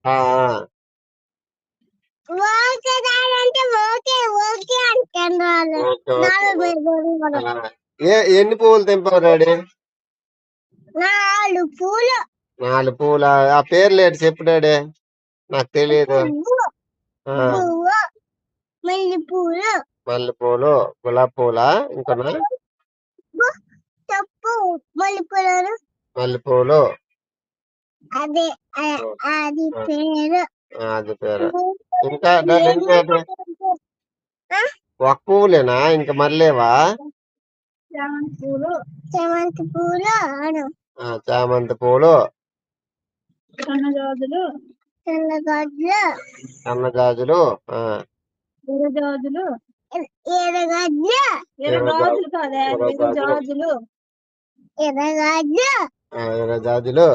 ఆ, ఆ. Okay daddy అంటే ఓకే ఓకే అంటాను వాళ్ళు. ఓకే ఓకే నాలుగు కూడా ఆ. ఎన్ని పువ్వులు తెంపావు డాడీ? 4 పూలు. 4 పువ్వుల ఆ పేర్లు ఏంటి చెప్పు డాడీ, నాకు తెలియదు. పువ్వు, ఆ, పువ్వు, మల్లె పూలు, మల్లె పూలు, గులాబీ పూల, ఇంకనా? తప్పు మల్లె పూలు. మల్లె పూలు, అదే అది పేరు. అది పేరు. ఇంకా డాడీ ఇంకా ఏంటి? ఆ? ఒక పువ్వులేనా ఇంకా మళ్ళీవా? చామంతి పూలు అను. చామంతి పూలు, సన్నజాజులు, సన్నజాజులు, సన్నజాజులు, ఎర్రజాజులు, ఎర్రగాజులు, ఎర్రగాజులు కాదే ఎర్రజాజులు, ఎర్రగాజులు. ఎర్రజాజులు.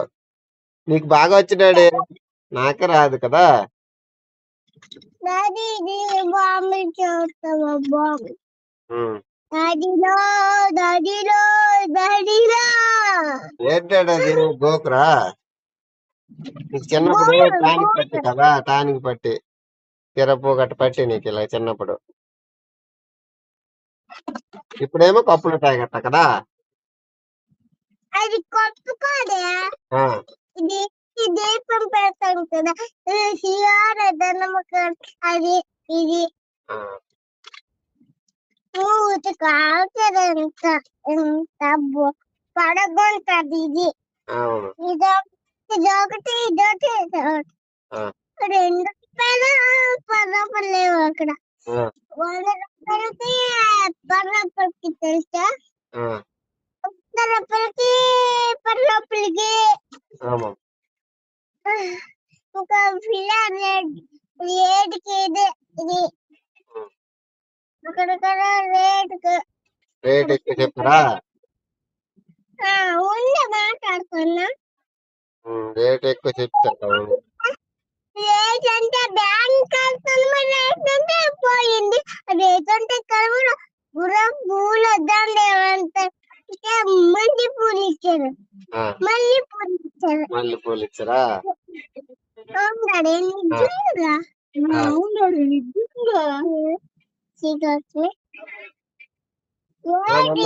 నీకు బాగా వచ్చు డాడీ, నాకే రాదు కదా. డాడీ ఇది బాంబు చూస్తావా బాంబు? ఉమ్. డాడీలో డాడీలో డాడీలో ఏంటాడు అది గోకురా? నీకు చిన్నప్పుడు టానిక్ పట్టి కదా, టానిక్ పట్టి సిరపు గట్ట పట్టి నీకు ఇలా చిన్నప్పుడు. ఇప్పుడేమో కప్పులు తాగట్ట కదా. అది కొట్టు కాదే. ఆ, ఇది ఈ దీపం పెడతాం కదా, దండముక. అది ఇది ఆ, మూతి కాల్చదు. ఎంత ఎంత పడగొంటది ఇది. అవును. ఇదొకటి ఇదొకటి ఆ, 2 రూపాయలు లేవు అక్కడ. ఆ, 100 రూపాయలకి 10 రూపాయలకి తెలుసా? ఆ, 100 రూపాయలకి 10 రూపాయలకి. ఆమా. ఒక ఫిల్లర్ రేటుకి ఇది ఇది అక్కడక్కడ రేటుకి. రేట్ ఎక్కువ చెప్పరా? ఉండే మాట్లాడుతున్నా. రేట్ ఎక్కువ చెప్తారు. రేట్ అంటే బ్యాంక్ రేట్ అంటే పోయింది. రేట్ అంటే కలవరు. పూల దండ ఏమంటే మల్లె పూలు ఇచ్చారు. మల్లె పూలు ఇచ్చారు. మల్లె పూలు ఇచ్చారా? అవునాడే నిజంగా. అవునాడు నిజంగా. చీకటి ఏంటి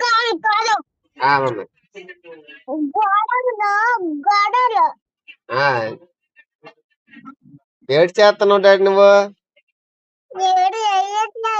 కాదు గోడలు. ఏడు చేస్తున్నావు డాడీ నువ్వు? వేడి వేయట్లేదు.